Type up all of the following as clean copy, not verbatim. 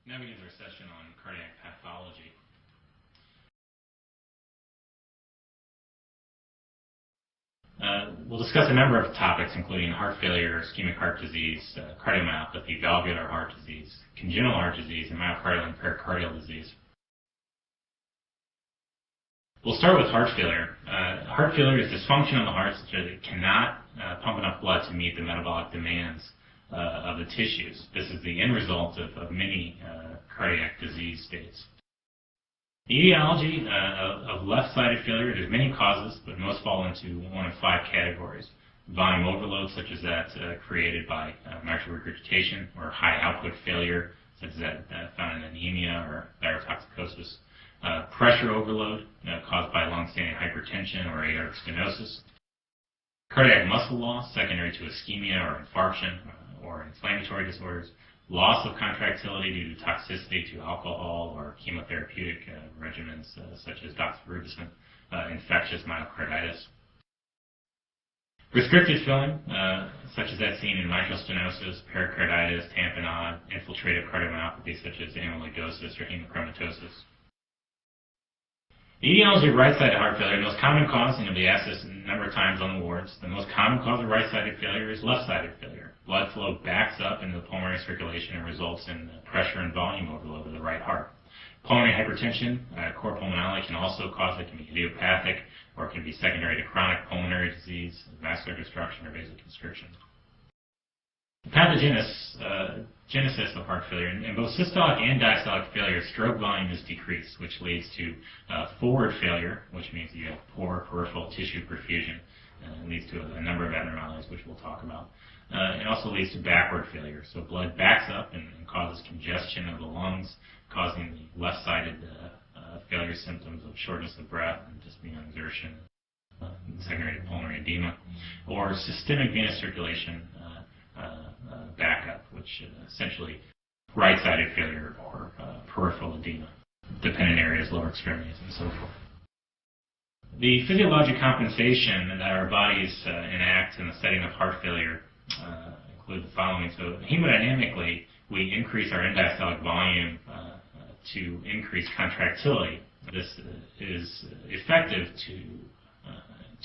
Now begins our session on cardiac pathology. We'll discuss a number of topics, including heart failure, ischemic heart disease, cardiomyopathy, valvular heart disease, congenital heart disease, and myocardial and pericardial disease. We'll start with heart failure. Heart failure is dysfunction of the heart such that it cannot pump enough blood to meet the metabolic demands of the tissues. This is the end result of many cardiac disease states. The etiology of left-sided failure, there's many causes, but most fall into one of 5 categories. Volume overload, such as that created by mitral regurgitation, or high output failure, such as that found in anemia or thyrotoxicosis. Pressure overload, caused by long-standing hypertension or aortic stenosis. Cardiac muscle loss, secondary to ischemia or infarction or inflammatory disorders. Loss of contractility due to toxicity to alcohol or chemotherapeutic regimens such as doxorubicin, infectious myocarditis. Restricted filling, such as that seen in mitral stenosis, pericarditis, tamponade, infiltrative cardiomyopathy such as amyloidosis or hemochromatosis. The etiology of right-sided heart failure, the most common cause, and you'll be asked this a number of times on the wards, the most common cause of right-sided failure is left-sided failure. Blood flow backs up into the pulmonary circulation and results in pressure and volume overload of the right heart. Pulmonary hypertension, cor pulmonale, can also cause it. It can be idiopathic, or it can be secondary to chronic pulmonary disease, vascular destruction, or vasoconstriction. The pathogenesis of heart failure, in both systolic and diastolic failure, stroke volume is decreased, which leads to forward failure, which means you have poor peripheral tissue perfusion, and leads to a number of abnormalities, which we'll talk about. It also leads to backward failure, so blood backs up and causes congestion of the lungs, causing the left-sided failure symptoms of shortness of breath and dyspnea on exertion, secondary to pulmonary edema, or systemic venous circulation backup, which essentially right-sided failure or peripheral edema, dependent areas, lower extremities, and so forth. The physiologic compensation that our bodies enact in the setting of heart failure include the following. So hemodynamically, we increase our end-diastolic volume to increase contractility. This is effective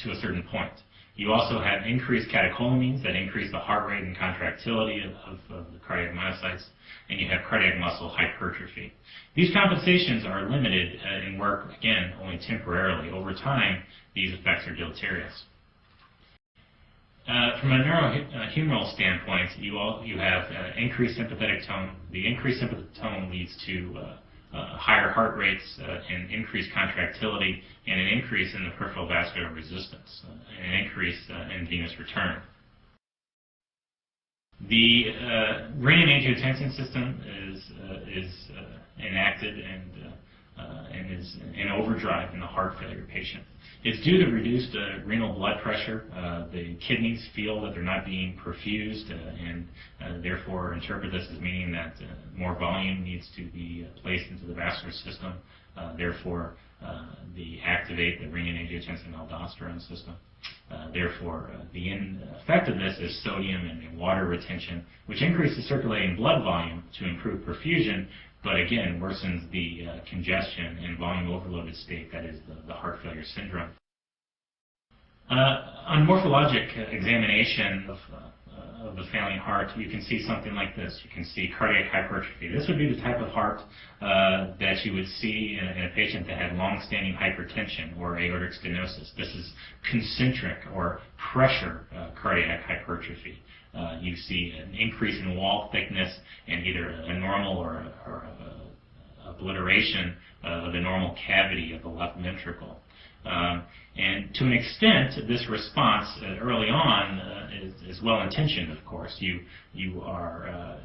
to a certain point. You also have increased catecholamines that increase the heart rate and contractility of the cardiac myocytes, and you have cardiac muscle hypertrophy. These compensations are limited and work, again, only temporarily. Over time, these effects are deleterious. From a neurohumoral standpoint, you have increased sympathetic tone. The increased sympathetic tone leads to higher heart rates and increased contractility, and an increase in the peripheral vascular resistance, and an increase in venous return. The renin-angiotensin system is enacted and is in overdrive in the heart failure patient. It's due to reduced renal blood pressure. The kidneys feel that they're not being perfused and therefore interpret this as meaning that more volume needs to be placed into the vascular system. Therefore, they activate the renin-angiotensin-aldosterone system. Therefore, the effect of this is sodium and water retention, which increases circulating blood volume to improve perfusion, but again worsens the congestion and volume overloaded state that is the heart failure syndrome. On morphologic examination of the failing heart, you can see something like this. You can see cardiac hypertrophy. This would be the type of heart that you would see in a patient that had long-standing hypertension or aortic stenosis. This is concentric or pressure cardiac hypertrophy. You see an increase in wall thickness and either a normal or obliteration of the normal cavity of the left ventricle. And to an extent, this response early on is well-intentioned, of course. You are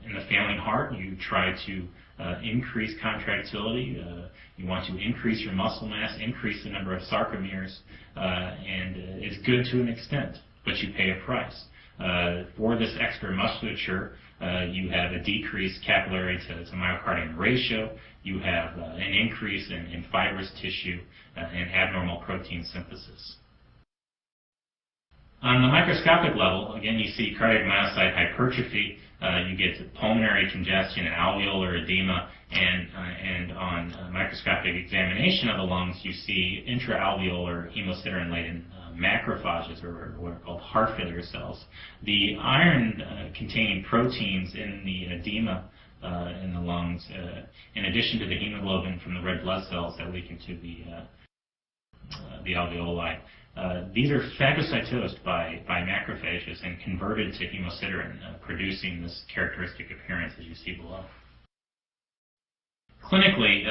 in the failing heart, you try to increase contractility, you want to increase your muscle mass, increase the number of sarcomeres, and it's good to an extent, but you pay a price. For this extra musculature, you have a decreased capillary to myocardium ratio, you have an increase in fibrous tissue, and abnormal protein synthesis. On the microscopic level, again, you see cardiac myocyte hypertrophy. you get pulmonary congestion and alveolar edema, and on microscopic examination of the lungs, you see intraalveolar hemosiderin-laden macrophages, or what are called heart failure cells. The iron-containing proteins in the edema in the lungs, in addition to the hemoglobin from the red blood cells that leak into the alveoli, these are phagocytosed by macrophages and converted to hemosiderin, producing this characteristic appearance as you see below. Clinically,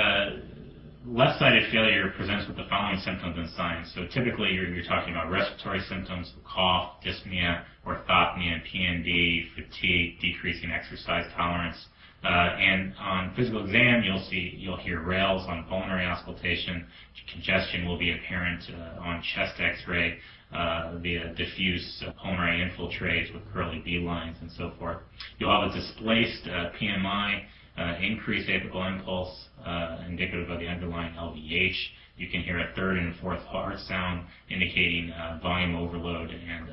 left-sided failure presents with the following symptoms and signs. So typically you're talking about respiratory symptoms, cough, dyspnea, orthopnea, PND, fatigue, decreasing exercise tolerance. And on physical exam, you'll hear rails on pulmonary auscultation. Congestion will be apparent on chest X-ray via diffuse pulmonary infiltrates with curly B lines and so forth. You'll have a displaced PMI, increased apical impulse, indicative of the underlying LVH. You can hear a third and fourth heart sound, indicating volume overload and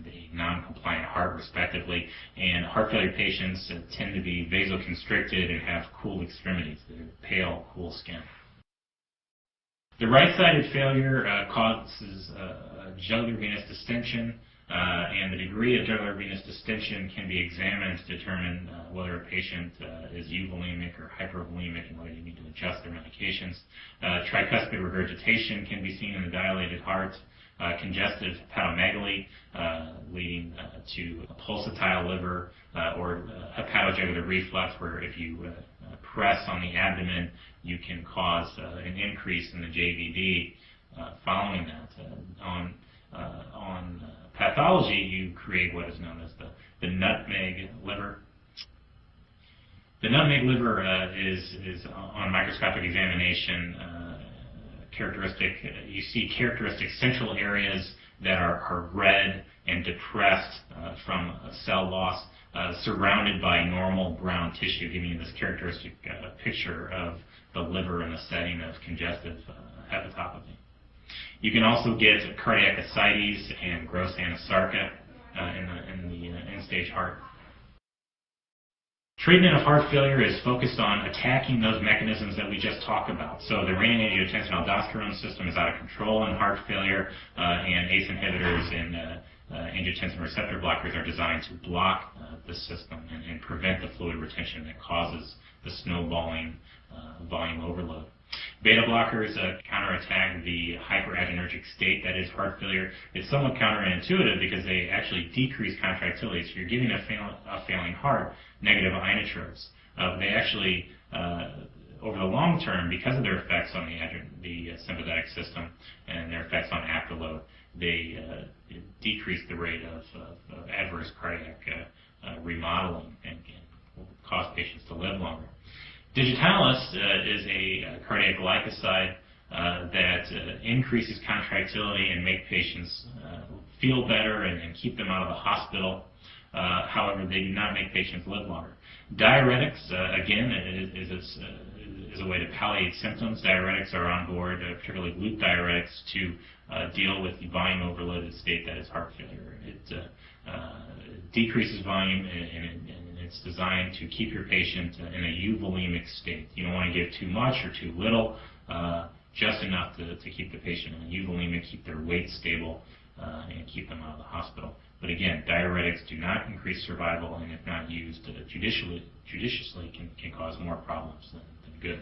a non-compliant heart, respectively. And heart failure patients tend to be vasoconstricted and have cool extremities. They're pale, cool skin. The right-sided failure causes jugular venous distension, and the degree of jugular venous distension can be examined to determine whether a patient is euvolemic or hypervolemic and whether you need to adjust their medications. Tricuspid regurgitation can be seen in the dilated heart. Congestive hepatomegaly leading to a pulsatile liver or hepatojugular reflux, where if you press on the abdomen, you can cause an increase in the JVD. Following that, on pathology, you create what is known as the nutmeg liver. The nutmeg liver is on microscopic examination characteristic. You see characteristic central areas that are red and depressed from cell loss, surrounded by normal brown tissue, giving you this characteristic picture of the liver in the setting of congestive hepatopathy. You can also get cardiac ascites and gross anasarca in the end-stage heart. Treatment of heart failure is focused on attacking those mechanisms that we just talked about. So the renin-angiotensin-aldosterone system is out of control in heart failure, and ACE inhibitors and angiotensin receptor blockers are designed to block this system and prevent the fluid retention that causes the snowballing volume overload. Beta blockers counterattack the hyperadrenergic state that is heart failure. It's somewhat counterintuitive because they actually decrease contractility. So you're giving a failing heart negative inotropes. They actually, over the long term, because of their effects on the sympathetic system and their effects on afterload, they decrease the rate of adverse cardiac remodeling and will cause patients to live longer. Digitalis is a cardiac glycoside that increases contractility and make patients feel better and keep them out of the hospital. However, they do not make patients live longer. Diuretics, again, is a way to palliate symptoms. Diuretics are on board, particularly loop diuretics, to deal with the volume overloaded state that is heart failure. It decreases volume and it's designed to keep your patient in a euvolemic state. You don't want to give too much or too little, just enough to keep the patient in a euvolemic, keep their weight stable, and keep them out of the hospital. But again, diuretics do not increase survival, and if not used judiciously, can cause more problems than good.